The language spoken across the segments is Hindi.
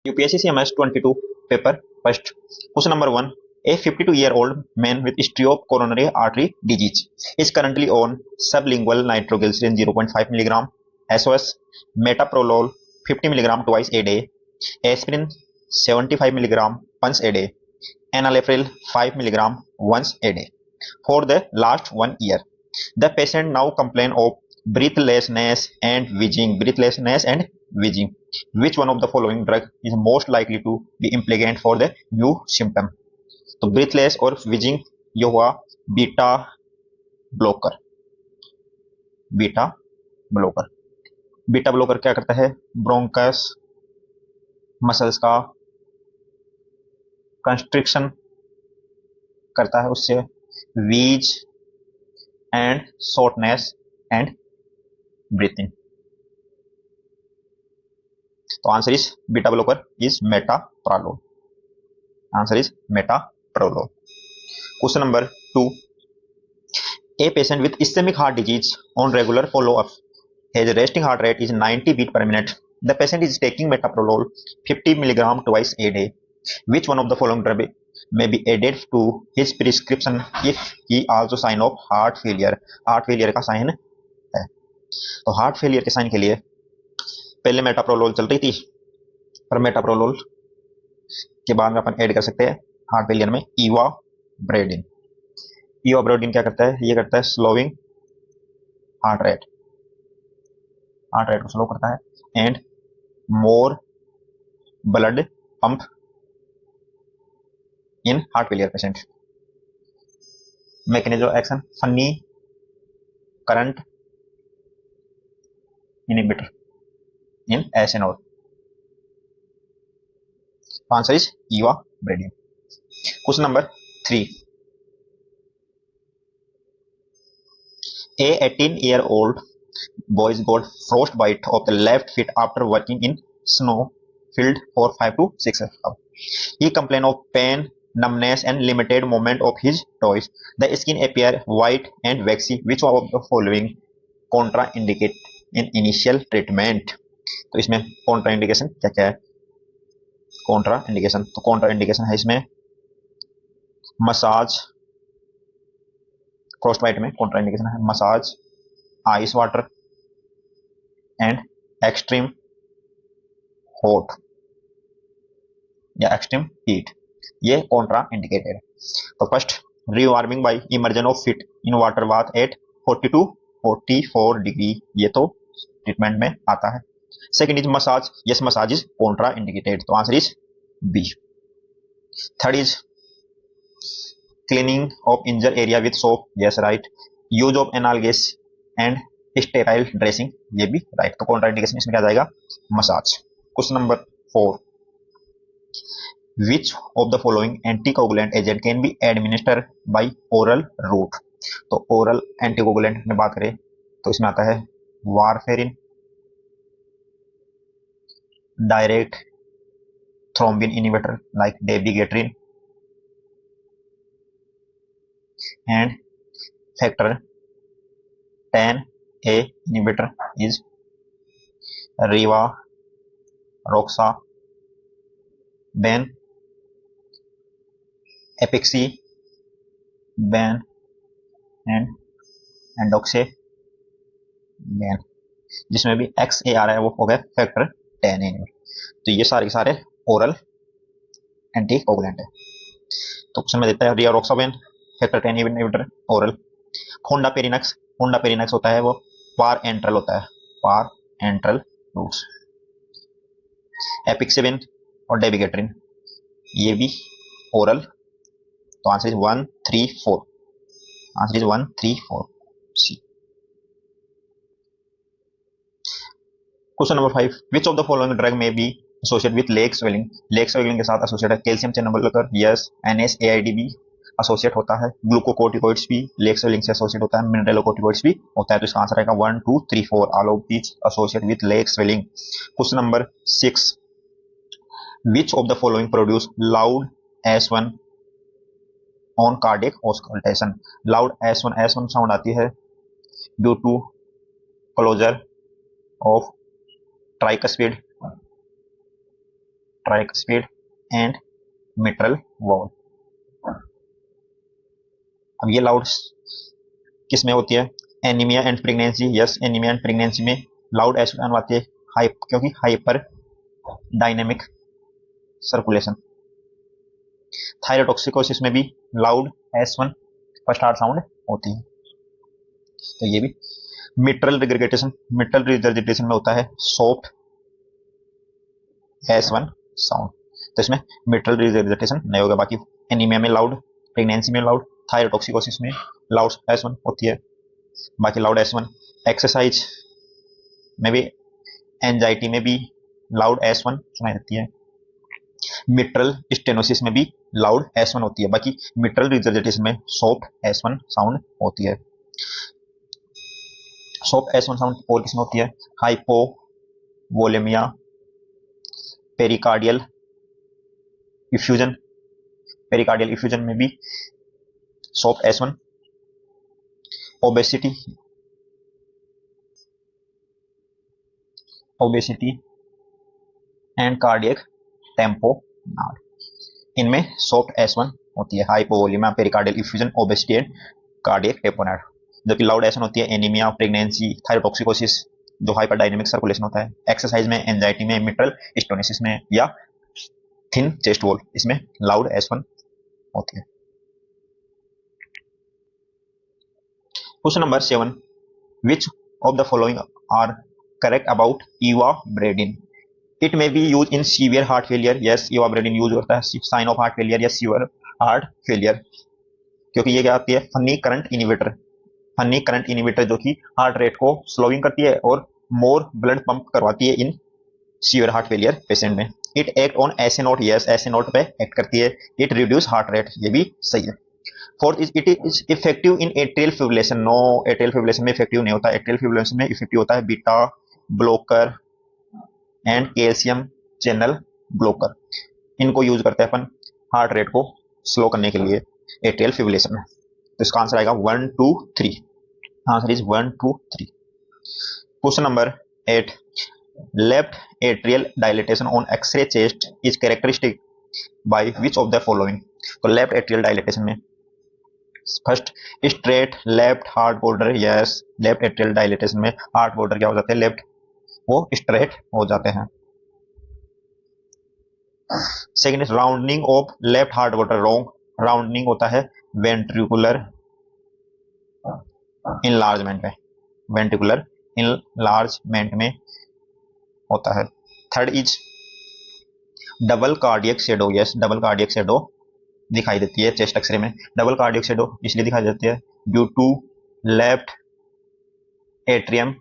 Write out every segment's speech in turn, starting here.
UPSC CMS 22 paper first. Question number 1. A 52-year-old man with history of coronary artery disease is currently on sublingual nitroglycerin 0.5 mg, SOS, metoprolol 50 mg twice a day, aspirin 75 mg once a day, enalapril 5 mg once a day for the last 1 year. The patient now complains of breathlessness and wheezing. Which one of the following drug is most likely to be implicated for the new symptom? तो ब्रीथलेस और विजिंग ये हुआ beta blocker. Beta blocker beta blocker क्या करता है? ब्रोंकस मसल्स का कंस्ट्रिक्शन करता है, उससे wheeze and shortness and breathing. तो answer is beta blocker is metoprolol. Answer is metoprolol. Question number 2. A patient with ischemic heart disease on regular follow-up has a resting heart rate is 90 beat per minute. The patient is taking metoprolol 50 mg twice a day. Which one of the following drug may be added to his prescription if he also sign of heart failure? Heart failure का साइन है, तो हार्ट फेलियर के साइन के लिए पहले मेटाप्रोलोल चल रही थी, पर मेटाप्रोलोल के बाद में अपन ऐड कर सकते हैं हार्ट फेलियर में इवाब्रेडिन। इवाब्रेडिन क्या करता है? ये करता है स्लोइंग हार्ट रेट को स्लो करता है and more blood pump in heart failure patient. Mechanism of action funny current inhibitor in SNO. Answer is ivabredian. Question number 3. A 18-year-old boy got frostbite of the left foot after working in snow field for 5 to 6 hours. He complained of pain, numbness and limited movement of his toes. The skin appeared white and waxy. Which one of the following contraindicate in initial treatment? तो इसमें कॉन्ट्रा इंडिकेशन क्या क्या है? कॉन्ट्रा इंडिकेशन, तो कॉन्ट्रा इंडिकेशन है इसमें मसाज, फ्रॉस्टबाइट में कॉन्ट्रा इंडिकेशन है massage, ice water and extreme hot या एक्सट्रीम हीट, ये कॉन्ट्रा इंडिकेटेड है। तो first, rewarming by immersion of feet in water bath at 40 to 44 degree, ये तो ट्रीटमेंट में आता है। Second is massage. Yes, massage is contraindicated. So answer is B. Third is cleaning of injured area with soap. Yes, right. Use of analgesic and sterile dressing. ये भी right. तो contraindication इसमें क्या जाएगा? Massage. Question number 4. Which of the following anticoagulant agent can be administered by oral route? तो oral anticoagulant में बात करें तो इसमें आता है warfarin, direct thrombin inhibitor like dabigatran and factor 10A inhibitor is rivaroxaban, apixaban and endoxaban, जिसमें भी XAR है वो हो गया फैक्टर 10 इनहिबिटर। तो ये सारे ओरल एंटीकोगुलेंट है। तो क्वेश्चन में देता है रिवारोक्साबेन फैक्टर 10 इनहिबिटर ओरल। फोंडापेरिनक्स होता है वो पार एंट्रल होता है, पार एंट्रल रूट्स। एपिक्सेबिन और डेबिगेट्रिन ये भी ओरल। तो answer is 1, 3, 4। Answer is 1, 3, 4 C. Question number 5. Which of the following drug may be associate with leg swelling? Leg swelling के साथ एसोसिएट है calcium channel blocker, yes. NSAID भी एसोसिएट होता है। ग्लूकोकोर्टिकोइड्स भी लेग स्वेलिंग से एसोसिएट होता है। मिनरलोकोर्टिकोइड्स भी होता है। तो इसका आंसर आएगा 1, 2, 3, 4 all of these associate with leg swelling. Question number 6. Which of the following produce loud S1 on cardiac auscultation? Loud S1 sound आती है due to closure of tricuspid tricuspid and mitral valve. अब ये लाउड किस में होती है? Anaemia and pregnancy. Yes, anaemia and pregnancy में लाउड एस1 आती है, क्योंकि हाइपर डायनेमिक सर्कुलेशन। थायरोटॉक्सिकोसिस में भी loud S one first heart sound होती है। तो ये भी मिट्रल रिग्रेगेटेशन, मिट्रल रिजर्जिटेशन में होता है सॉफ्ट एस1 साउंड। तो इसमें मिट्रल रिजर्जिटेशन नहीं होगा। बाकी एनीमिया में लाउड, प्रेगनेंसी में लाउड, थायरोटॉक्सिकोसिस में लाउड एस1 होती है। बाकी लाउड एस1 एक्सरसाइज में भी, एंजाइटी में भी लाउड एस1 सुनाई देती है। मिट्रल स्टेनोसिस में भी लाउड एस1 होती है। बाकी मिट्रल रिजर्जिटेशन में सॉफ्ट एस1 साउंड होती है। सॉफ्ट एस1 साउंड और किसमें होती है? Hypovolaemia, pericardial effusion, pericardial effusion में भी soft S one. Obesity, obesity and cardiac tamponade, इनमें सॉफ्ट एस1 होती है। Hypovolaemia, pericardial effusion, obesity and cardiac tamponade. जबकि लाउड एस1 होती है एनीमिया, प्रेगनेंसी, थायरोटॉक्सिकोसिस, जो हाइपर डायनेमिक सर्कुलेशन होता है, एक्सरसाइज में, एंजाइटी में, मिट्रल स्टोनिसिस में, या थिन चेस्ट वॉल, इसमें लाउड एस1 होती है। Question number 7, which of the following are correct about ivabradine? It may be use in severe heart failure. Yes, ivabradine use होता है साइन ऑफ हार्ट फेलियर या सीवियर हार्ट फेलियर, क्योंकि ये क्या आती है? Funny current inhibitor, funny current inhibitor जो कि हार्ट रेट को स्लोइंग करती है और मोर ब्लड पंप करवाती है in severe heart failure patient में। It act on SA node. Yes, SA node पे एक्ट करती है। इट रिड्यूस हार्ट रेट, ये भी सही है। Fourth is it is effective in atrial fibrillation. No, atrial fibrillation में इफेक्टिव नहीं होता। एट्रियल फिब्रिलेशन में इफेक्टिव होता है beta blocker and calcium channel blocker. इनको यूज करते हैं अपन हार्ट रेट को स्लो करने के लिए एट्रियल फिब्रिलेशन में। तो इसका आंसर आएगा 1 2 3। Answer is 1 2 3। Question number 8, left atrial dilatation on X-ray chest is characteristic by which of the following? तो लेफ्ट एट्रियल डायलेटेशन में first, straight left heart border. Yes, left atrial dilatation में हार्ट बॉर्डर क्या हो जाते हैं? लेफ्ट, वो स्ट्रेट हो जाते हैं। Second is rounding of left heart border. Wrong, rounding होता है वेंट्रिकुलर इनलार्जमेंट में, वेंट्रिकुलर इनलार्जमेंट में होता है। Third is double cardiac shadow. Yes, double cardiac shadow दिखाई देती है चेस्ट एक्सरे में। डबल कार्डियक शेडो इसलिए दिखाई देती है due to left atrium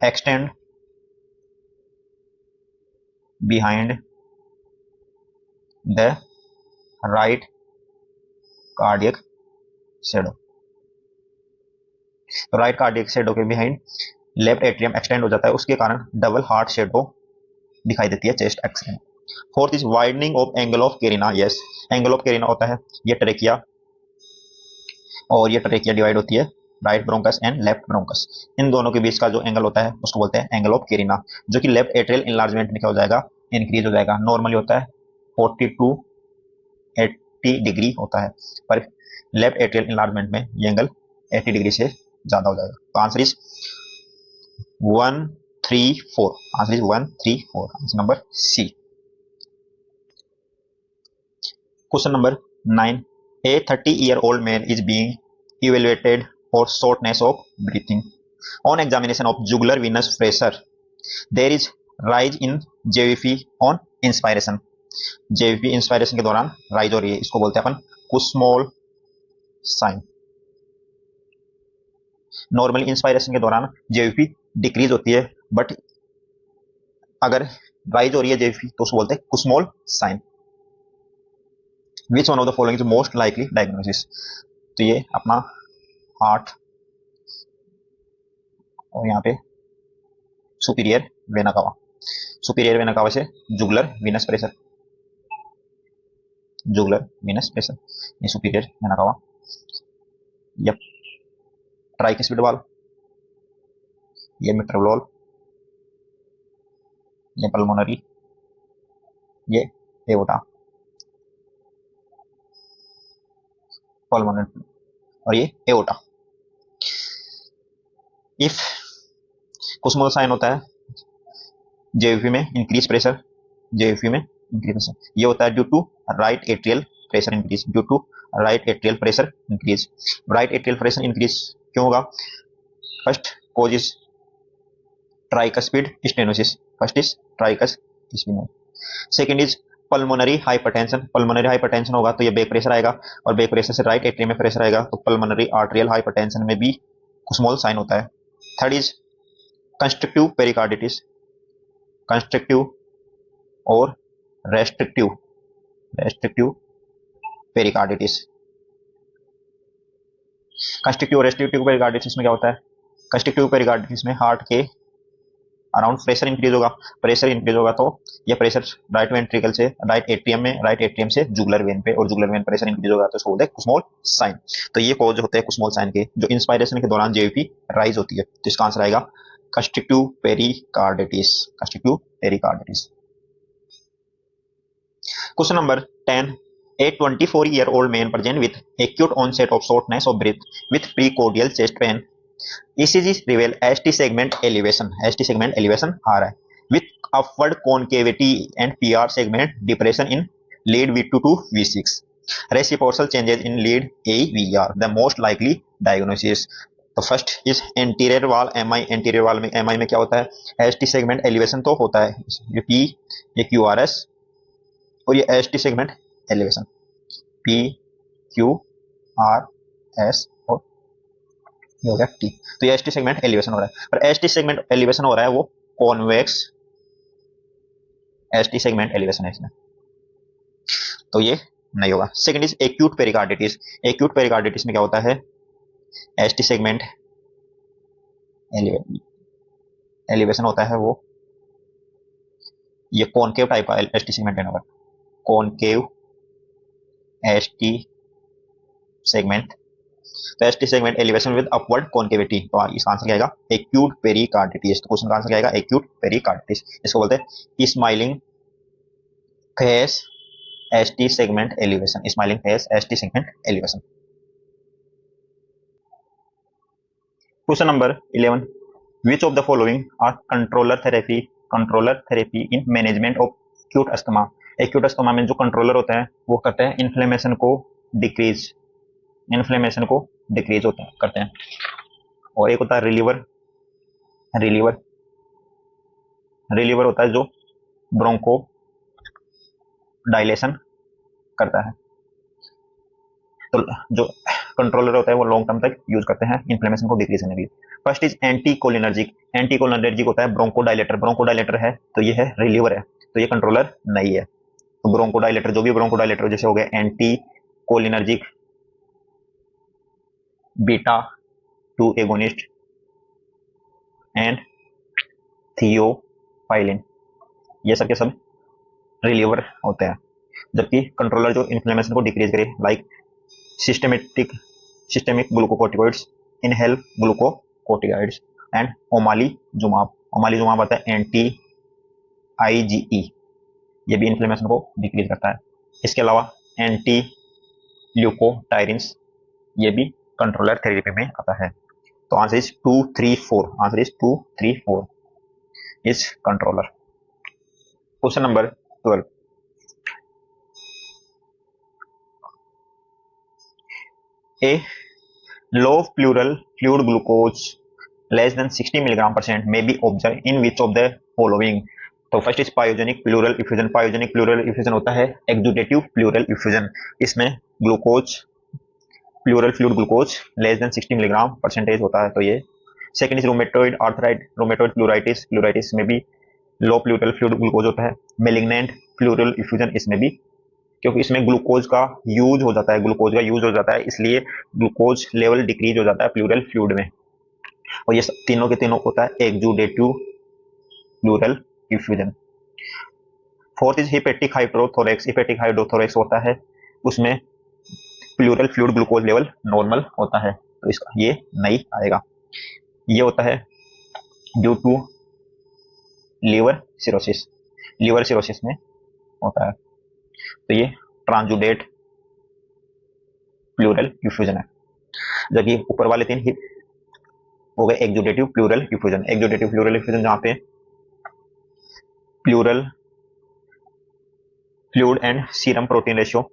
extend behind the right cardiac shadow. तो राइट कार्डियक शेडो के बिहाइंड लेफ्ट एट्रियम एक्सटेंड हो जाता है, उसके कारण डबल हार्ट शेडो दिखाई देती है चेस्ट एक्सरे में। Fourth is widening of angle of carina. Yes, angle of carina होता है ये ट्रेकिया, और ये ट्रेकिया डिवाइड होती है right bronchus and left bronchus. इन दोनों के बीच का जो एंगल होता है उसको बोलते हैं एंगल ऑफ केरिना, जो कि लेफ्ट एट्रियल इनलार्जमेंट में क्या हो जाएगा? इंक्रीज हो जाएगा। नॉर्मली होता है 40 to 80 डिग्री होता है, पर लेफ्ट एट्रियल इनलार्जमेंट में ये एंगल 80 डिग्री से ज्यादा हो जाएगा। तो answer is 1 3 4। Answer is 1 3 4। Answer number C. Question number 9, a 30-year-old man is being evaluated for shortness of breathing. On examination of jugular venous pressure, there is rise in JVP on inspiration. JVP inspiration के दौरान राइज हो रही है, इसको बोलते हैं अपन कुस्मोल साइन। नॉर्मली इंस्पायरेशन के दौरान JVP डिक्रीज होती है, बट अगर राइज हो रही है JVP तो उसको बोलते हैं Kussmaul sign. Which one of the following is most likely diagnosis? तो ये अपना हार्ट और यहाँ पे superior vena cava, superior vena cava से jugular venous pressure, jugular venous pressure, ये सुपीरियर वेना कावा। ये ट्राइकिस्पिड वाल्व, ये मिट्रल वाल्व, ये पल्मोनरी ये एओर्टा, पल्मोनरी, और ये एओर्टा। इफ कुछ स्मॉल साइन होता है जेयूपी में इंक्रीज प्रेशर, जेयूपी में इंक्रीज प्रेशर, ये होता है due to right atrial pressure increase, due to right atrial pressure increase. Right atrial pressure increase क्यों होगा? First cause is tricuspid stenosis, first is tricuspid, second is pulmonary hypertension, pulmonary hypertension होगा तो ये बैक प्रेशर आएगा, और बैक प्रेशर से राइट एट्रियम में प्रेशर आएगा, तो पल्मोनरी आर्टेरियल हाइपरटेंशन में भी स्मॉल साइन होता है। Third is constructive pericarditis, constructive और रेस्ट्रिक्टिव पेरिकार्डिटिस। कंस्ट्रक्टिव और रेस्ट्रिक्टिव पेरिकार्डिटिस में क्या होता है? कंस्ट्रक्टिव पेरिकार्डिटिस में हार्ट के अराउंड प्रेशर इंक्रीज होगा, प्रेशर इंक्रीज होगा तो ये प्रेशर राइट वेंट्रिकल से राइट एट्रियम से जुगुलर वेन पे, और जुगुलर वेन प्रेशर इंक्रीज होगा तो इसको बोलते हैं स्मॉल साइन। तो ये कॉज होते हैं स्मॉल साइन के, जो इंस्पायरेशन के दौरान जेयूपी राइज होती है। तो इसका आंसर आएगा constructive pericarditis, constructive pericarditis. Question number 10, a 24-year-old man present with acute onset of shortness of breath with precordial chest pain, ECG reveal ST segment elevation, ST segment elevation आ रहा है with upward concavity and PR segment depression in lead V2 to V6, reciprocal changes in lead AVR, the most likely diagnosis। तो फर्स्ट इज एंटीरियर वाल MI, एंटीरियर वाल में MI में क्या होता है? ST segment elevation तो होता है, ये P, ये QRS और ये ST segment elevation, P Q R S और ये हो गया T। तो ये ST segment elevation हो रहा है, पर ST segment elevation हो रहा है वो कॉन्वेक्स ST segment elevation है इसमें, तो ये नहीं होगा। Second is acute pericarditis, acute pericarditis में क्या होता है? ST segment एलिवेशन होता है वो, ये कॉनकेव टाइप का ST segment है, कॉनकेव ST segment, तो ST segment elevation with upward concavity, तो इसका आंसर क्या आएगा? Acute pericarditis. तो क्वेश्चन का आंसर क्या आएगा? Acute pericarditis. इसको बोलते हैं smiling face ST segment elevation, smiling face ST segment elevation। Question number 11, which of the following are controller therapy in management of acute asthma? Acute asthma में जो कंट्रोलर होता है वो करते हैं इन्फ्लेमेशन को डिक्रीज, होता है करते हैं। और एक होता है रिलीवर होता है जो ब्रोंको डायलेशन करता है। तो जो कंट्रोलर होता है वो लॉन्ग टर्म तक यूज करते हैं इन्फ्लेमेशन को डिक्रीज करने के लिए। फर्स्ट इज एंटीकोलिनर्जिक होता है ब्रोंकोडायलेटर है, तो ये है रिलीवर है, तो ये कंट्रोलर नहीं है। तो ब्रोंकोडायलेटर, जो भी ब्रोंकोडायलेटर जैसे हो गया anticholinergic, beta 2 agonist and theophylline, ये सब के सब रिलीवर होते हैं। जबकि कंट्रोलर जो इन्फ्लेमेशन को डिक्रीज करे, like systemic glucocorticoids, inhale glucocorticoids and omalizumab आता है एंटी IgE, ये भी इन्फ्लेमेशन को डिक्रीज करता है। इसके अलावा एंटी ल्यूकोटायरिन्स, ये भी कंट्रोलर थेरेपी में आता है। तो answer is 2, 3, 4, answer is 2, 3, 4 is controller. Question number 12, a low pleural fluid glucose less than 60 mg/% may be observed in which of the following? तो first is pyogenic pleural effusion, pyogenic pleural effusion होता है एक्सुडेटिव प्लूरल इफ्यूजन, इसमें glucose pleural fluid glucose less than 60 mg/% होता है, तो ये। Second is rheumatoid arthritis, rheumatoid pleuritis में भी लो प्लूरल फ्लूइड ग्लूकोज होता है। मेलिग्नेंट प्लूरल इफ्यूजन, इसमें भी, क्योंकि इसमें ग्लूकोज का यूज हो जाता है, इसलिए ग्लूकोज लेवल डिक्रीज हो जाता है प्लूरल फ्लूइड में, और ये तीनों के तीनों होता है exudative pleural effusion. Fourth is hepatic hydrothorax होता है, उसमें pleural fluid glucose level normal होता है, तो इसका ये नहीं आएगा। ये होता है ड्यू टू लीवर सिरोसिस में होता है। तो ये ट्रांजुडेट प्लूरल डिफ्यूजन है। जबकि ऊपर वाले तीन ही हो गए एक्जुडेटिव प्लूरल डिफ्यूजन। एक्जुडेटिव प्लूरल डिफ्यूजन जहां पे pleural fluid and serum protein ratio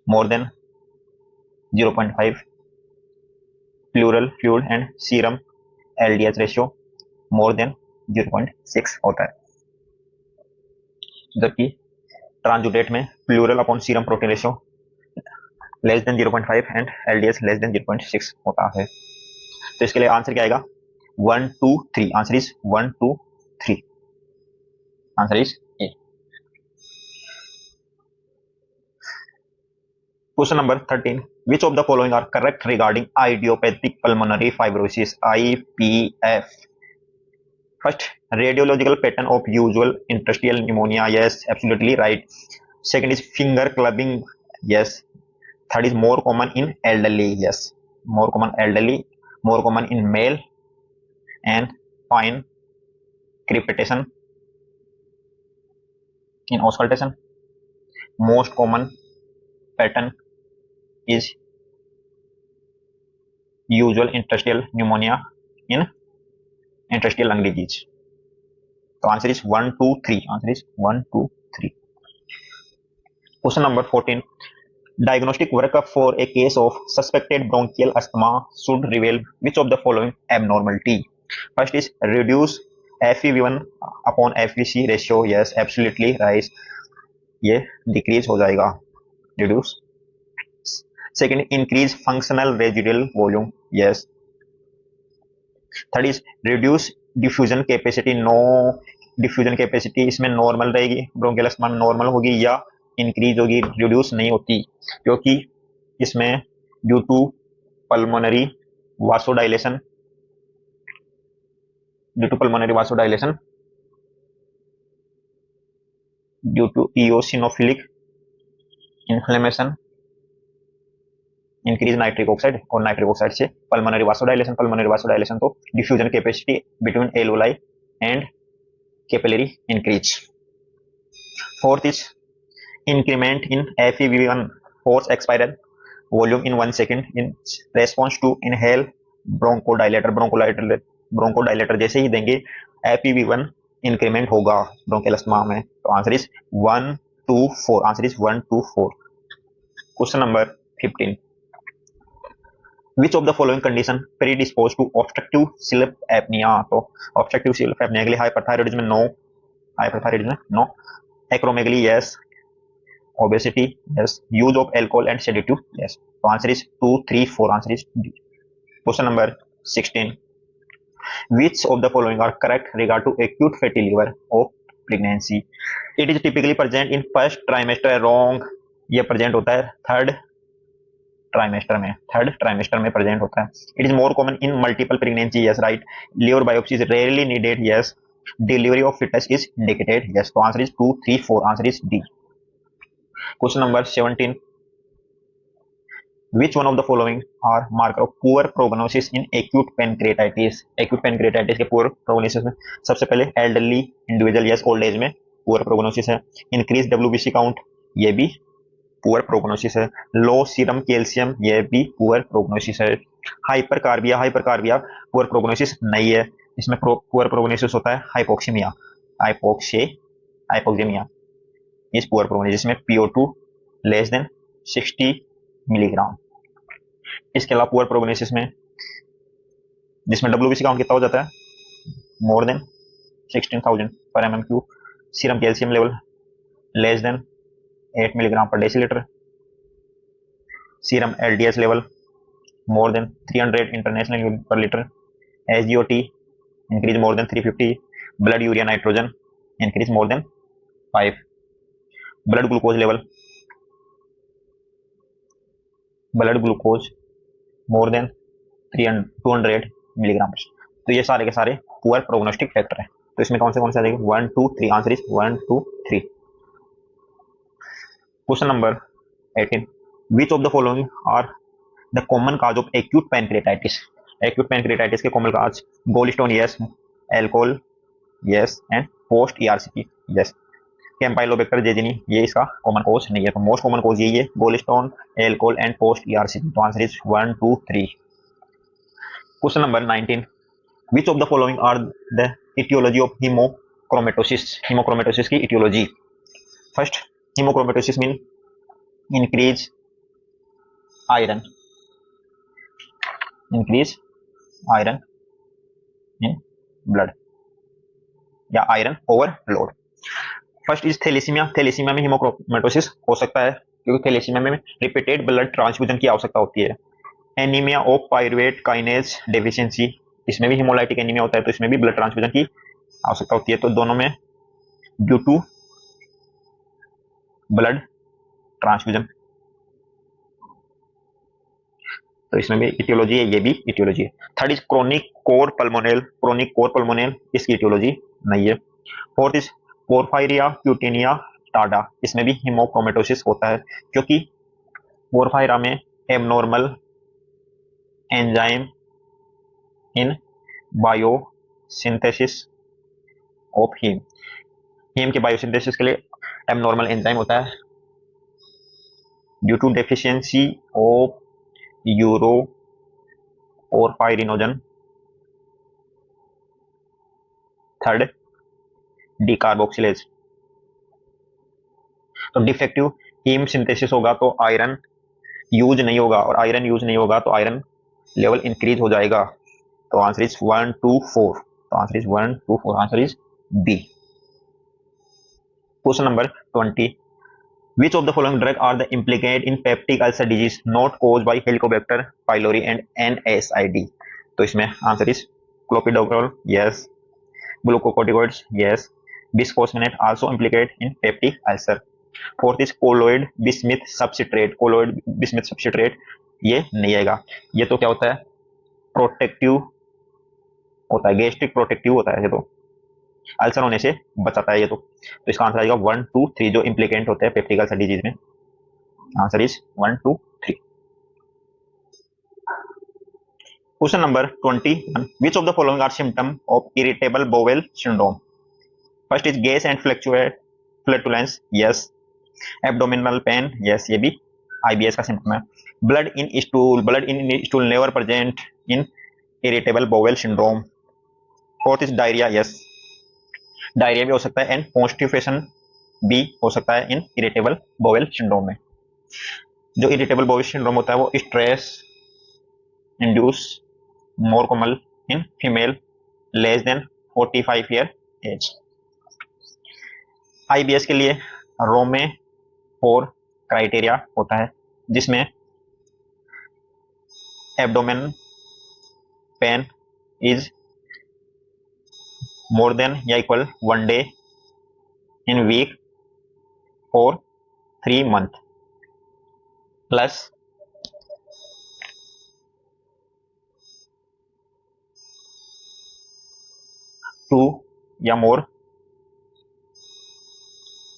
more than 0.5, pleural fluid and serum LDH ratio more than 0.6 होता है। जबकि ट्रांजुडेट में pleural upon serum protein ratio less than 0.5 and LDH less than 0.6 होता है। तो इसके लिए आंसर क्या आएगा? 1 2 3। Answer is 1 2 3। Answer is a. Question number 13. Which of the following are correct regarding idiopathic pulmonary fibrosis (IPF)? First, radiological pattern of usual interstitial pneumonia. Yes, absolutely right. Second is finger clubbing. Yes. Third is more common in elderly. Yes, more common elderly, more common in male. And fine crepitation in auscultation. Most common pattern is usual interstitial pneumonia in interstitial lung disease. So answer is 1 2 3. Answer is 1 2 3. Question number 14. Diagnostic workup for a case of suspected bronchial asthma should reveal which of the following abnormality? First is reduce FEV1 upon FVC ratio. Yes, absolutely right. ये decrease हो जाएगा, reduce. Second, increase functional residual volume. Yes. Third is reduce diffusion capacity. No, diffusion capacity इसमें normal रहेगी, bronchial asthma में normal होगी या increase होगी, reduce नहीं होती, क्योंकि इसमें due to pulmonary vasodilation due to eosinophilic inflammation increase nitric oxide और नाइट्रिक ऑक्साइड से पल्मोनरी वासोडाइलेशन तो diffusion capacity between alveoli and capillary increase. Fourth is increment in FEV1 force expiratory volume in 1 second in response to inhale bronchodilator जैसे ही देंगे FEV1 इंक्रीमेंट होगा ब्रोंकियल अस्थमा में। तो answer is 1 2 4। Answer is 1 2 4। Question number 15. Which of the following condition predisposed to obstructive sleep apnea? तो obstructive sleep apnea के लिए hyperthyroidism no, acromegaly yes, obesity yes, use of alcohol and sedative yes. So answer is 2 3 4. Answer is D. Question number 16. Which of the following are correct regard to acute fatty liver of pregnancy? It is typically present in first trimester. Wrong. ये present होता है थर्ड ट्राइमेस्टर में प्रेजेंट होता है। It is more common in multiple pregnancy yes right. Liver biopsy is rarely needed yes. Delivery of foetus is indicated yes. तो answer is 2 3 4। Answer is D. Question number 17. Which one of the following are marker of poor prognosis in acute pancreatitis? Acute pancreatitis के poor prognosis में सबसे पहले elderly individual yes, old age में poor prognosis है। Increase WBC count ये भी पुअर प्रोग्नोसिस है। लो सीरम कैल्शियम ये भी पुअर प्रोग्नोसिस है। हाइपरकार्बिया पुअर प्रोग्नोसिस नहीं है, इसमें पुअर प्रोग्नोसिस होता है हाइपोक्सेमिया इस पुअर प्रोग्नोसिस में PO2 लेस देन 60 मिलीग्राम। इसके अलावा पुअर प्रोग्नोसिस में जिसमें WBC काउंट कितना हो जाता है more than 16,000 per MM3, serum calcium level less than 8 milligram per decilitre, serum LDH level more than 300 international unit per litre, SGOT increase more than 350, blood urea nitrogen increase more than 5, blood glucose more than 200 milligram. तो ये सारे के सारे पुअर प्रोग्नोस्टिक फैक्टर है। तो इसमें कौन से आ जाएंगे 1 2 3। Answer is 1 2 3। Question number 18. Which of the following are the common cause of acute pancreatitis? Acute pancreatitis के common cause, gallstone yes, alcohol yes, and post ERCP yes. Campylobacter jejuni ये इसका कॉमन कोज नहीं है, तो मोस्ट कॉमन कोज यही है, gallstone, alcohol and post ERCP. तो answer is 1 2 3। Question number 19, which of the following are the etiology of haemochromatosis? Haemochromatosis की etiology। First, haemochromatosis mean increase iron, increase iron in blood या iron overload. First is thalassaemia. Thalassaemia में हीमोक्रोमेटोसिस हो सकता है क्योंकि थैलेसीमिया में रिपीटेड ब्लड ट्रांसफ्यूजन की आवश्यकता होती है। Anaemia of pyruvate kinase deficiency, इसमें भी हीमोलाइटिक एनीमिया होता है, तो इसमें भी ब्लड ट्रांसफ्यूजन की आवश्यकता होती है। तो दोनों में ड्यू टू ब्लड ट्रांसफ्यूजन, तो इसमें भी इटियोलॉजी है, ये भी इटियोलॉजी है। Third is chronic cor pulmonale. Chronic cor pulmonale इसकी इटियोलॉजी नहीं है। फोर्थ इज पोरफायरिया क्यूटेनिया टाडा, इसमें भी हीमोक्रोमेटोसिस होता है क्योंकि पोरफायरा में abnormal enzyme in biosynthesis of haem. Haem के बायोसिंथेसिस के लिए एबनॉर्मल एंजाइम होता है due to deficiency of uroporphyrinogen. Third decarboxylase. तो डिफेक्टिव हीम सिंथेसिस होगा तो आयरन यूज नहीं होगा, और आयरन यूज नहीं होगा तो आयरन लेवल इंक्रीज हो जाएगा। तो आंसर इज 1 2 4। तो answer is 1 2 4, answer is B. Question number 20, which of the following drug are the implicate in peptic ulcer disease not caused by Helicobacter pylori and NSAID? तो इसमें answer is clopidogrel yes, glucocorticoids yes, bisphosphonate also implicate in peptic ulcer. Fourth is colloid bismuth substrate. Colloid bismuth substrate ये नहीं आएगा। ये तो क्या होता है, प्रोटेक्टिव होता है, गैस्ट्रिक प्रोटेक्टिव होता है, ये तो अल्सर होने से बचाता है ये तो इसका आंसर आएगा 1 2 3 जो इम्प्लीकेंट होते हैं पेप्टिक अल्सर डिजीज में। Answer is 1 2 3। Question number 21, which of the following are symptom of irritable bowel syndrome? First is gas and flatulence yes, abdominal pain yes, ये भी आईबीएस का सिम्टम है। Blood in stool never present in irritable bowel syndrome. Fourth is diarrhoea yes, diarrhoea भी हो सकता है एंड कॉन्स्टिपेशन भी हो सकता है इन इरिटेबल बोवेल सिंड्रोम में। जो इरिटेबल बोवेल सिंड्रोम होता है वो stress induce more common in female less than 45 year age. IBS के लिए रोमे 4 क्राइटेरिया होता है जिसमें abdomen pain is more than या equal 1 day in week for 3 month plus two या more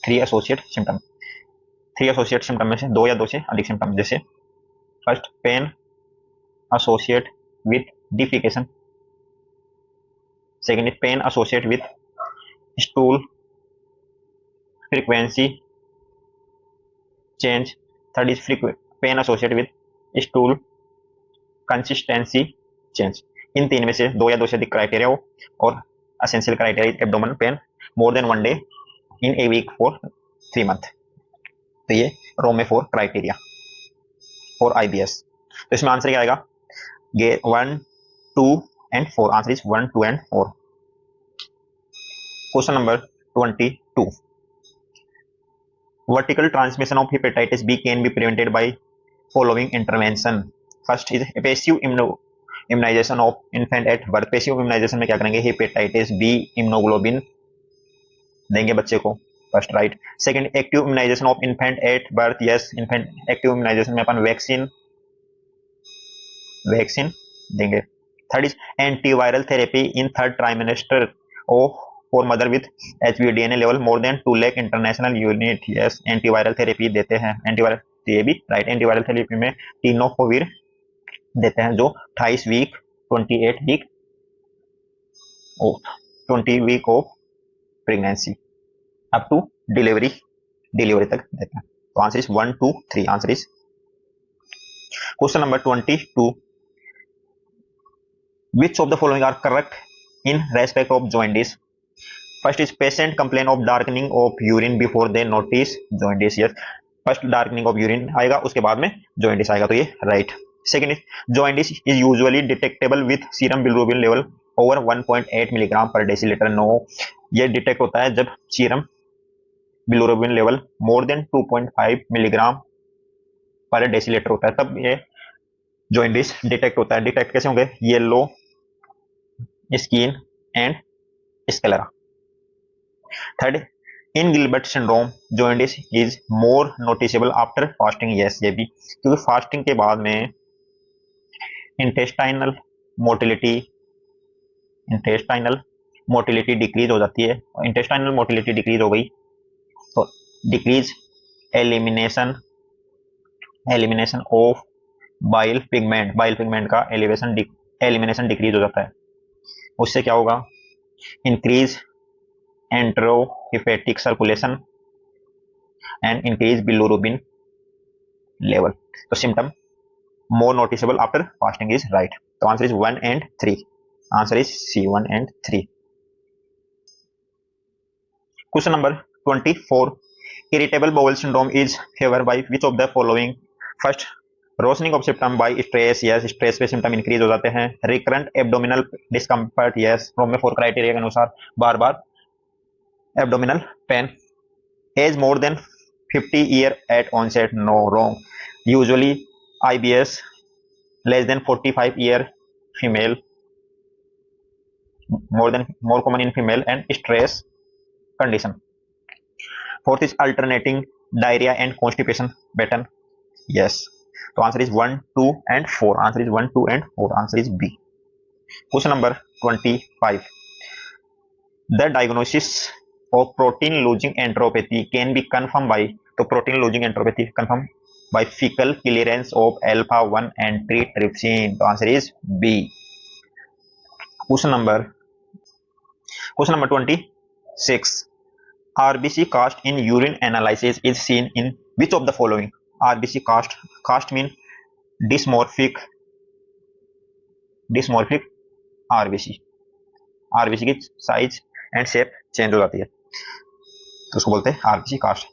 3 associate symptom. 3 associate symptom में से 2 या 2 से अधिक सिम्टम, जैसे first pain associate with defecation, second is pain associate with stool frequency change, third is pain associate with stool consistency change. इन 3 में से 2 या 2 से अधिक क्राइटेरिया हो और essential criteria abdomen pain more than 1 day in a week for 3 month. तो ये रोमे 4 क्राइटेरिया फॉर आईबीएस। तो इसमें आंसर क्या आएगा, 1 2 and 4। Answer is 1 2 and 4। Question number 22, vertical transmission of hepatitis B can be prevented by following intervention. First is passive immunization of infant at birth. passive immunization में क्या करेंगे, हेपेटाइटिस बी इम्यूनोग्लोबिन देंगे बच्चे को, first right. Second active immunisation of infant at birth yes, infant active immunisation में अपन वैक्सीन देंगे। Third is antiviral therapy in third trimester of for mother with HbDNA level more than 2 lakh international unit yes, antiviral therapy देते हैं। एंटीवायरल ये भी राइट, एंटीवायरल थेरेपी में टीनोफोविर देते हैं जो 28 week 28 week of 20 week of pregnancy up to delivery तक देते हैं। तो answer is 1 2 3। Answer is question number 22। Which of the following are correct in respect of jaundice? First is patient complain of darkening of urine before they notice jaundice. Yes, first darkening of urine आएगा, उसके बाद में jaundice आएगा, तो ये right. Second is jaundice is usually detectable with serum bilirubin level over 1.8 milligram per decilitre. No, ये डिटेक्ट होता है जब serum bilirubin level more than 2.5 milligram per decilitre होता है, तब ये जॉइंडिस डिटेक्ट होता है. डिटेक्ट कैसे होंगे? Yellow skin and sclera. Third, in Gilbert syndrome jaundice is more noticeable after fasting. Yes, ये भी क्योंकि फास्टिंग के बाद में इंटेस्टाइनल मोटिलिटी डिक्रीज हो जाती है. इंटेस्टाइनल मोटिलिटी डिक्रीज हो गई तो decrease elimination of bile pigment का एलिमिनेशन डिक्रीज हो जाता है. उससे क्या होगा? Increase enterohepatic circulation and increase bilirubin level. तो symptom more noticeable after fasting is right. तो answer is 1 and 3. Answer is C 1 and 3. Question number 24. Irritable bowel syndrome is favoured by which of the following? First, worsening of symptom by stress. Yes, stress पे सिम्टम इंक्रीज हो जाते हैं. Recurrent abdominal discomfort. Yes, Rome में 4 क्राइटेरिया के अनुसार बार बार abdominal pain. Age more than 50 year at onset. No, wrong. Usually IBS less than 45 year female, more common in female and stress condition. Fourth is alternating diarrhea and constipation pattern. Yes, so answer is 1 2 and 4. Answer is 1 2 and 4. Answer is B. Question number 25. The diagnosis of protein losing enteropathy can be confirmed by, तो protein losing enteropathy confirmed by fecal clearance of alpha 1 antitrypsin. The answer is B. Question number 26. RBC cast in urine analysis is seen in which of the following? RBC cast mean dysmorphic RBC की साइज एंड शेप चेंज हो जाती है, तो उसको बोलते हैं RBC कास्ट.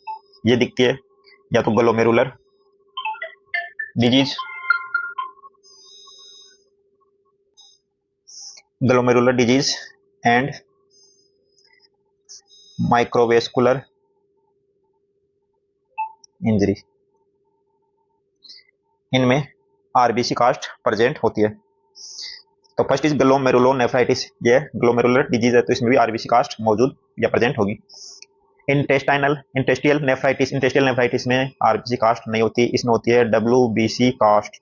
ये दिखती है या तो glomerular disease and microvascular injury, इनमें आरबीसी कास्ट प्रेजेंट होती है. तो फर्स्ट इज ग्लोमेरुलोनेफ्राइटिस. ये ग्लोमेरुलर डिजीज है, तो इसमें भी आरबीसी कास्ट मौजूद या प्रेजेंट होगी. इंटेस्टियल नेफ्राइटिस में आरबीसी कास्ट नहीं होती, इसमें होती है WBC cast.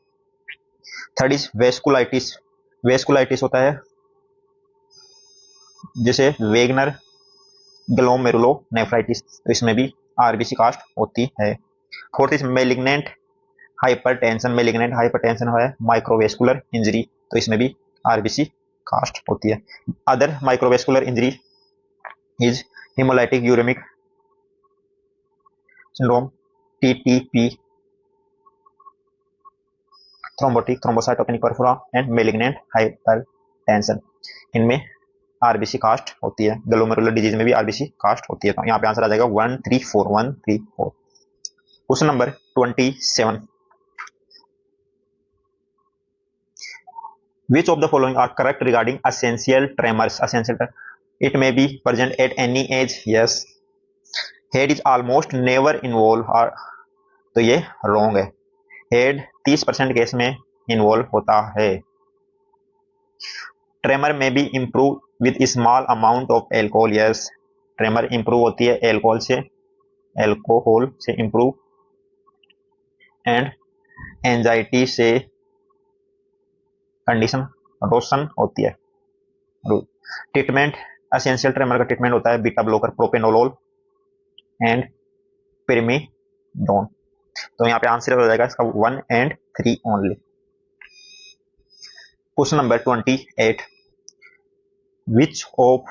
Third is vasculitis होता है जिसे वेगनर ग्लोमेरुलोनेफ्राइटिस, तो इसमें भी आरबीसी कास्ट होती है. फोर्थ इज मेलिग्नेंट हाइपरटेंशन है माइक्रोवेस्कुलर इंजरी, तो इसमें भी आरबीसी कास्ट होती है. Other microvascular injury is haemolytic uraemic syndrome TTP, thrombotic thrombocytopenic purpura and malignant hypertension, इनमें आरबीसी कास्ट होती है. ग्लोमेरुलर डिजीज में भी आरबीसी कास्ट होती है. तो यहाँ पे आंसर आ जाएगा 1 3 4. 1 3 4. Question number 27. Which of the following are correct regarding essential tremors? It may be present at any age. Yes. Head is almost never involved. तो ये wrong है. Head 30% केस में इन्वॉल्व होता है. Tremor may be improved with small amount of alcohol. Yes. Tremor improve होती है अल्कोहल से improve, and एंजाइटी से कंडीशन रोशन होती है. ट्रीटमेंट एसेंशियल ट्रेमर का ट्रीटमेंट होता है बीटा ब्लॉकर, प्रोपेनोलोल एंड पिरिमिडोन. तो यहाँ पे आंसर हो जाएगा इसका 1 and 3 only. Question number 28, which of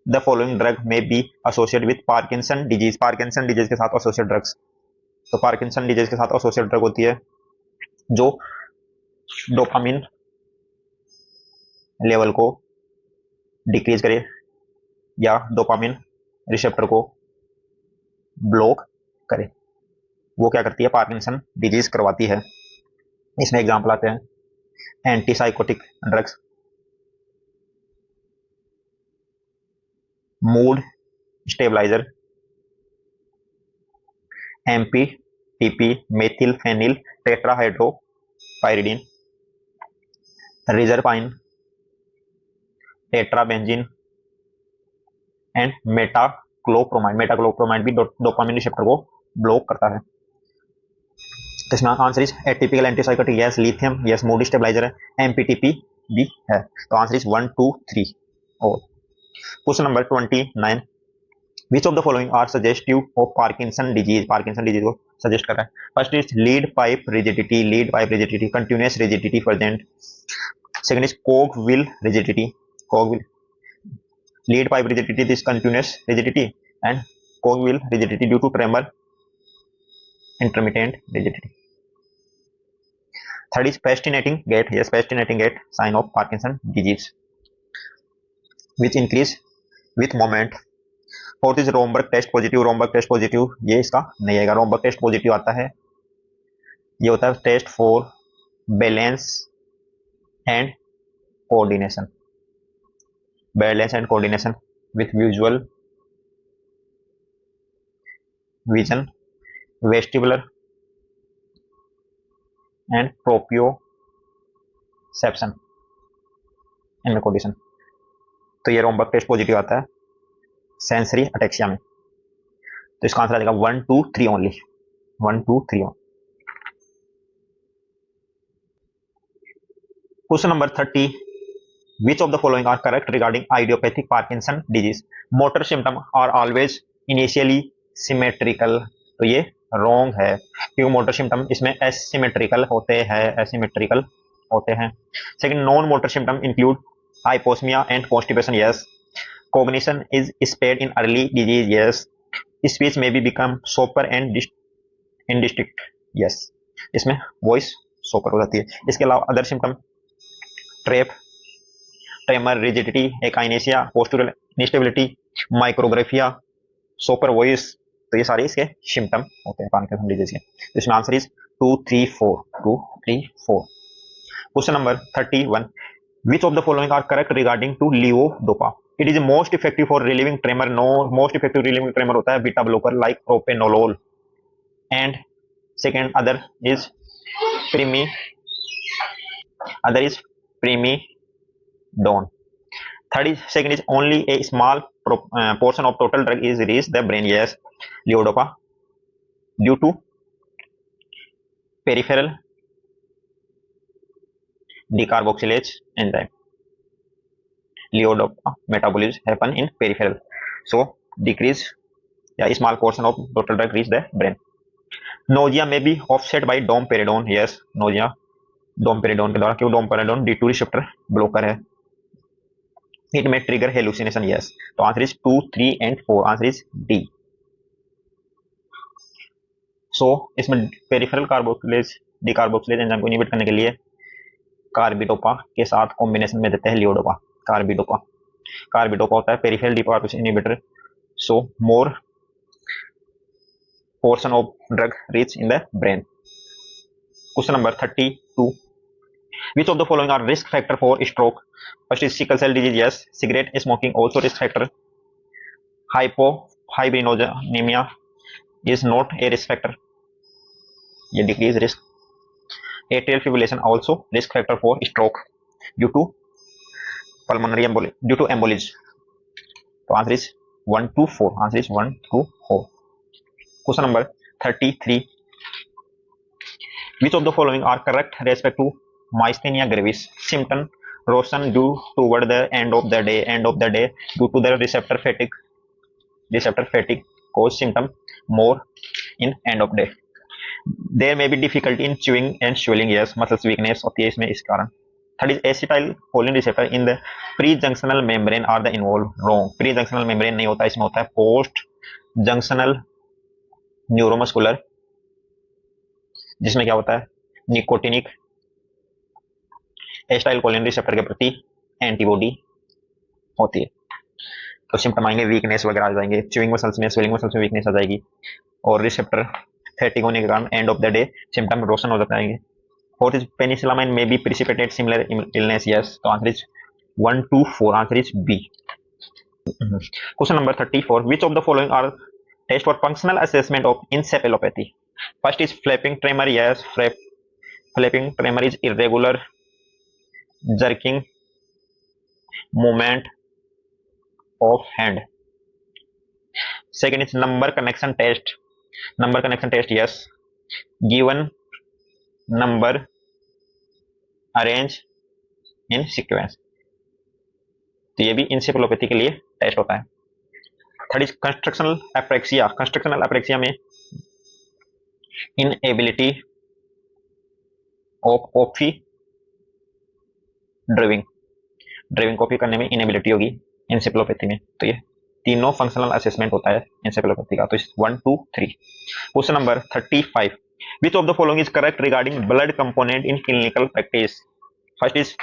the following drug may be associate with Parkinson disease. Parkinson disease के साथ एसोसिएट ड्रग्स, तो पार्किंसन डिजीज के साथ एसोसिएट ड्रग होती है जो डोपामिन लेवल को डिक्रीज करे या डोपामिन रिसेप्टर को ब्लॉक करे, वो क्या करती है, पार्किंसन डिजीज करवाती है। इसमें एग्जांपल आते हैं antipsychotic drugs, mood stabiliser, MPTP methyl phenyl tetrahydropyridine, reserpine, tetrabenazine and metoclopramide. Metoclopramide भी डोपामिन रिसेप्टर को ब्लॉक करता है। इसमें answer is atypical antipsychotic, yes. Lithium, yes. Mood stabiliser है, एमपीटीपी भी है। तो आंसर इज 1 2 3। और question number 29, which of the following are suggestive of Parkinson disease. Parkinson disease को सजेस्ट कर रहा है। First is lead pipe rigidity, lead pipe rigidity, continuous rigidity present. Second is cogwheel rigidity, cogwheel, lead pipe rigidity is continuous rigidity and cogwheel rigidity due to tremor, intermittent rigidity. Third is fascinating gait, yes, fascinating gait, sign of Parkinson disease which increase with moment. Fourth is Romberg test positive, Romberg test positive, ये इसका नहीं आएगा। Romberg test positive आता है, ये होता है test for balance and coordination, balance and coordination with visual vision, vestibular and proprioception इनमें कोऑर्डिनेशन। तो ये रोम्बर्ग टेस्ट पॉजिटिव आता है सेंसरी अटेक्सिया में। तो इसका आंसर आ जाएगा 1 2 3 only, 1 2 3 only. Question number 30, which of the following are correct regarding idiopathic Parkinson disease? Motor symptom are always initially symmetrical, तो ये wrong है क्योंकि मोटर सिम्टम इसमें asymmetrical होते हैं, asymmetrical होते हैं। Second, non motor symptom include hyposmia and constipation, yes. Cognition is spared in early disease, yes. Speech may be become soper and indistinct, yes. इसमें वॉइस सोपर हो जाती है। इसके अलावा other symptom tremor, rigidity, akinesia, postural instability, micrographia, सोपर वॉइस, तो ये सारे इसके सिम्टम होते हैं पार्किंसन डिजीज के। तो इसमें answer is 2 3 4, 2 3 4। Question number 31, which of the following are correct regarding to levodopa? It is most effective for relieving tremor. No, most effective relieving tremor होता है beta blocker like propranolol, and second other is primidone. Third is, second is only a small portion of total drug is reached the brain, yes. Levodopa due to peripheral decarboxylase enzyme. Levodopa metabolism happen in peripheral, so decrease small portion of total drug reach the brain. Nausea may be offset by domperidone, yes. Nausea domperidone के द्वारा, क्यों domperidone D2 रिसेप्टर ब्लॉकर है। It may trigger hallucination, yes. तो answer is 2 3 and 4, answer is D. So इसमें पेरिफेरल डिकार्बोक्सिलेज एंजाइम को इनहिबिट करने के लिए कार्बिडोपा के साथ कॉम्बिनेशन में देते हैं लियोडोपा। कार्बिडोपा होता है peripheral decarboxylase inhibitor, so more portion of drug reach in the brain. Question number 32, which of the following are risk factor for stroke? First is sickle cell disease, yes. Cigarette smoking also risk factor. Hypohydrogenemia is not a risk factor, ये decrease risk. Atrial fibrillation also risk factor for stroke due to pulmonary due to embolism. तो answer is 1 2 4, answer is 1 2 4. Question number 33, which of the following are correct respect to myasthenia gravis? Symptom worsen due toward the end of the day due to the receptor fatigue cause symptom more in end of day. There may be difficulty in chewing and swallowing, yes. muscles weakness होती है इसमें इस कारण। Third is acetylcholine receptor in the pre-junctional membrane are the involved. Wrong. Pre-junctional membrane नहीं होता, इसमें होता है post junctional न्यूरोमस्कुलर, जिसमें क्या होता है निकोटिनिक एसिटाइलकोलिन रिसेप्टर के प्रति एंटीबॉडी होती है। तो सिम्टम आएंगे वीकनेस वगैरह आ जाएंगे, च्यूइंग मसल्स में स्वेलिंग मसल्स में वीकनेस आ जाएगी और रिसेप्टर फैटिग होने के कारण end of the day symptom worsen हो जाएंगे। Fourth is penicillamine may be precipitate similar illness, yes. तो answer is 1 2 4, answer is B. Question number 34, which of the following are test for functional assessment of encephalopathy? First is flapping tremor, yes. Flapping tremor is irregular jerking movement of hand. Second is number connection test. Number connection test, yes. Given number arrange in sequence. तो ये भी encephalopathy के लिए टेस्ट होता है। Third is constructional apraxia. Constructional apraxia में inability of copy drawing copy करने में इनेबिलिटी होगी एन्सेफेलोपैथी में। तो ये तीनों फंक्शनल असेसमेंट होता है एन्सेफेलोपैथी का। तो 1 2 3। Question number 35, which of the following is correct regarding blood component in clinical practice? First is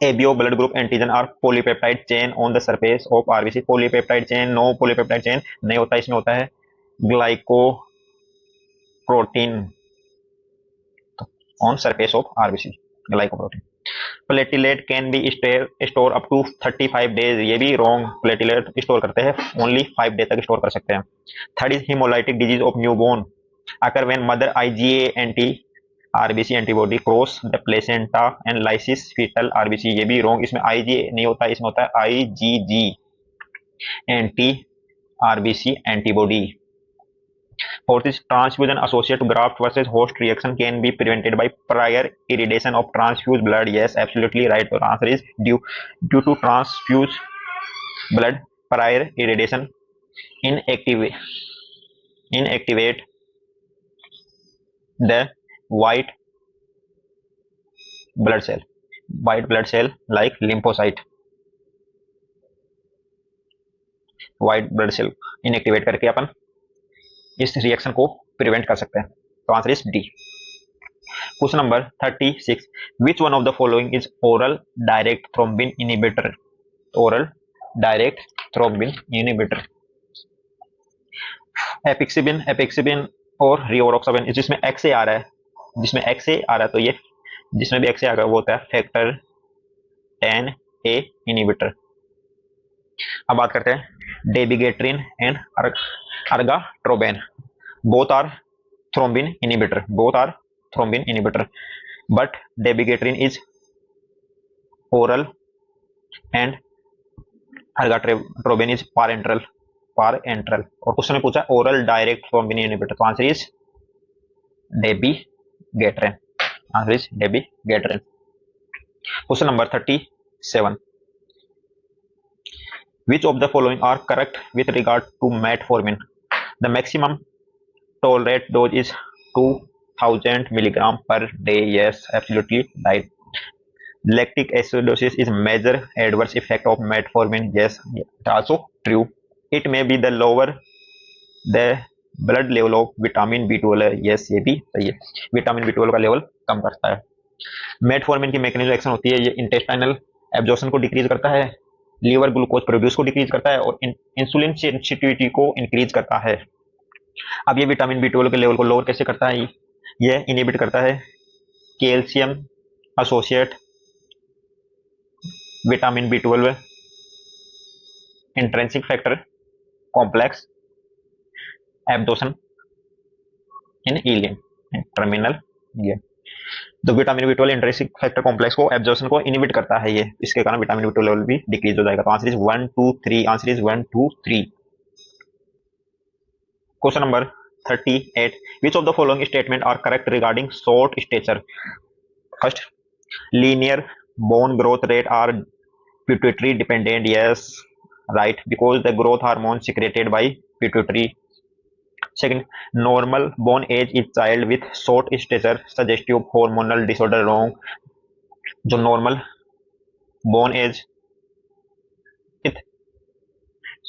ABO blood group antigen are polypeptide chain on the surface of RBC. Polypeptide chain, no. Polypeptide chain नहीं होता, इसमें होता है glycoprotein on surface of RBC, glycoprotein. Platelet can be store up to 35 days, ये भी रॉन्ग। प्लेटिलेट स्टोर करते हैं ओनली 5 डे तक स्टोर कर सकते हैं। Third is haemolytic disease of newborn occur when mother IgA anti RBC antibody cross the placenta and lysis fetal RBC, ये भी रॉन्ग। इसमें आईजीए नहीं होता, इसमें होता है IgG anti RBC antibody. Fourth is transfusion associated graft versus host reaction can be prevented by prior irradiation of transfused blood. Yes, absolutely right. The answer is due to transfused blood prior irradiation inactivate the white blood cell like lymphocyte. white blood cell inactivate करके अपन इस रिएक्शन को प्रिवेंट कर सकते हैं। तो answer is D. Question number 36, which one of the following is oral direct thrombin inhibitor? Oral direct thrombin inhibitor apixaban और रिवोरोक्साबिन। जिसमें एक्स ए आ रहा है, तो ये जिसमें भी एक्स ए आ रहा है वो होता है फैक्टर 10A इनिबिटर। अब बात करते हैं dabigatran and argatroban. Both are thrombin inhibitor, but dabigatran is oral and argatroban is parenteral. और क्वेश्चन में पूछा ओरल डायरेक्ट थ्रोम्बिन इनिबिटर, तो answer is dabigatran. Question number 37, which of the following are correct with regard to metformin? The maximum tolerate dose is 2000 milligram per day. Yes, absolutely right. Lactic acidosis is major adverse effect of metformin. Yes, it's also true. It may be the lower the blood level of vitamin B12. Yes, ये भी सही है, विटामिन B12 का लेवल कम करता है। मेटफॉर्मिन की मैकेनिज्म एक्शन होती है, ये इंटेस्टाइनल एब्जॉर्प्शन को डिक्रीज करता है, लीवर ग्लूकोज प्रोड्यूस को डिक्रीज करता है और इंसुलिन सेंसिटिविटी को इंक्रीज करता है। अब ये विटामिन B12 के लेवल को लोअर कैसे करता है? ये इनहिबिट करता है calcium associate vitamin B12 intrinsic factor complex absorption in ileum terminal. ये तो vitamin B12 intrinsic factor complex को एब्जॉर्प्शन को इनहिबिट करता है, ये इसके कारण विटामिन B12 लेवल भी डिक्रीज हो जाएगा। तो answer is 1 2 3, answer is 1 2 3। Question number 38, which of the following statement are correct regarding short stature? First, linear bone growth rate are pituitary dependent. Yes, right, because the growth hormone secreted by pituitary. Second, normal bone age is child with short stature suggestive hormonal disorder. Wrong, जो normal bone age with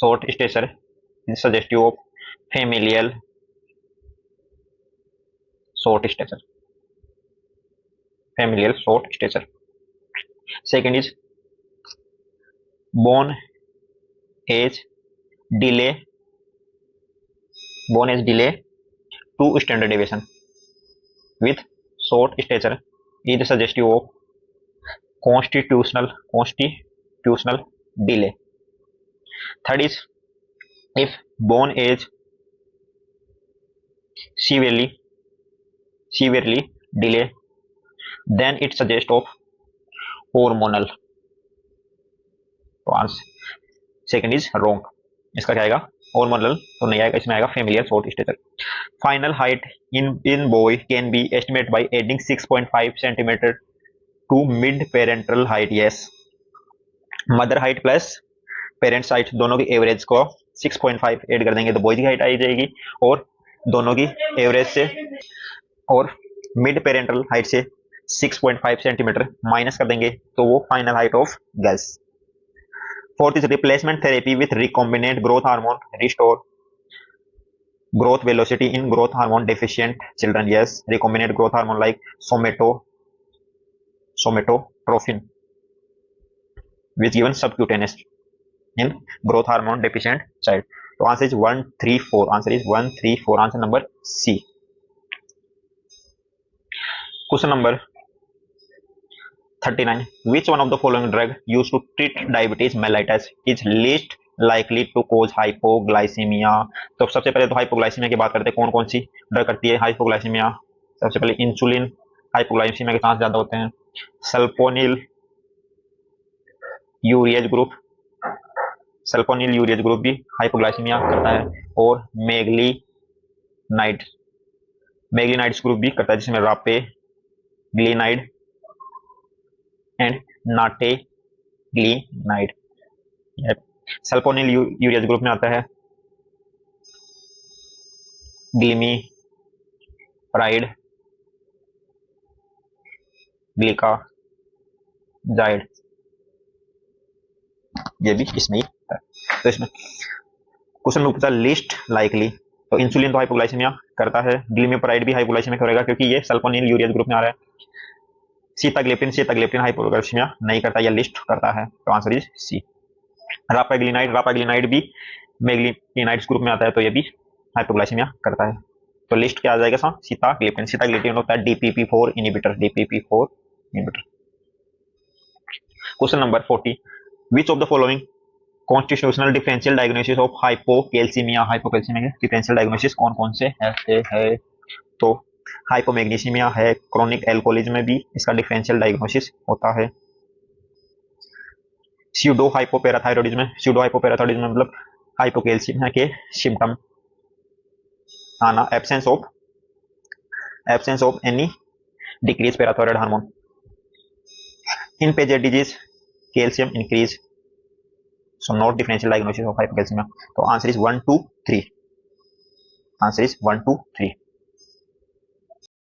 short stature is suggestive of familial short stature. Familial short stature. Second is bone age delay. Bone age delay to standard deviation with short stature is suggestive of constitutional delay. Third is if bone age severely delay, then it suggests of hormonal. तो आंसर सेकंड इज रॉन्ग. इसका क्या आएगा? hormonal तो नहीं आएगा, इसमें आएगा familial short stature. Final height in boy can be estimated by adding 6.5 centimeter to mid parental height. Yes, mother height plus parents height दोनों की एवरेज को 6.5 ऐड कर देंगे तो बॉयज की हाइट आ जाएगी, और दोनों की एवरेज से और मिड पेरेंटल हाइट से 6.5 सेंटीमीटर माइनस कर देंगे तो वो final height of girls. Fourth is replacement therapy with recombinant growth hormone restore growth velocity in growth hormone deficient children. Yes, recombinant growth hormone like somatotropin which given subcutaneous in growth hormone deficient child. So answer is 1 3 4. Answer is 1 3 4. Answer number C. Question number 39. Which one of the following drug used to treat diabetes mellitus is least likely to cause hypoglycemia? तो सबसे पहले तो हाइपोग्लाइसीमिया की बात करते हैं. कौन कौन सी ड्रग करती है हाइपोग्लाइसीमिया? सबसे पहले इंसुलिन हाइपोग्लाइसीमिया के चांस ज्यादा होते हैं. सल्फोनिल यूरियज ग्रुप भी हाइपोग्लाइसीमिया करता है, और मेगलीनाइड्स ग्रुप भी करता है, जिसमें रापेग्लिनाइड एंड नाटेग्लिनाइड. सल्फोनिल यूरियज ग्रुप में आता है ग्लिमीप्राइड, ग्लिकाजाइड, ये भी इसमें ही है. तो इसमें क्वेश्चन में पूछा लिस्ट लाइकली, तो इंसुलिन तो हाइपोग्लाइसीमिया करता है, ग्लिमीप्राइड भी हाइपोग्लाइसीमिया करेगा क्योंकि ये सल्फोनिल यूरियज ग्रुप में आ रहा है. सीताग्लिप्टिन हाइपोग्लाइसीमिया नहीं करता, या लिस्ट करता है. तो आंसर इज सी. रापाग्लिनाइड भी मेग्लिनाइड्स ग्रुप में आता है, तो ये भी हाइपोग्लाइसीमिया करता है. तो लिस्ट क्या आ जाएगा? सीताग्लिप्टिन होता है DPP4 inhibitor. Question number 40. Which of the following constitutional differential diagnosis of hypocalcaemia के डिफरेंशियल डायग्नोसिस कौन कौन से है? तो हाइपोमैग्नीसीमिया है. क्रोनिक एल्कोहलिज्म में भी इसका डिफरेंशियल डायग्नोसिस होता है. स्यूडो हाइपोपैराथायरॉइडिज्म मतलब हाइपोकैल्सीमिया के सिम्टम आना, absence of any decrease parathyroid hormone. In Paget disease calcium increase, so not differential diagnosis of hypocalcaemia. तो आंसर इज 1 2 3. Answer is 1 2 3.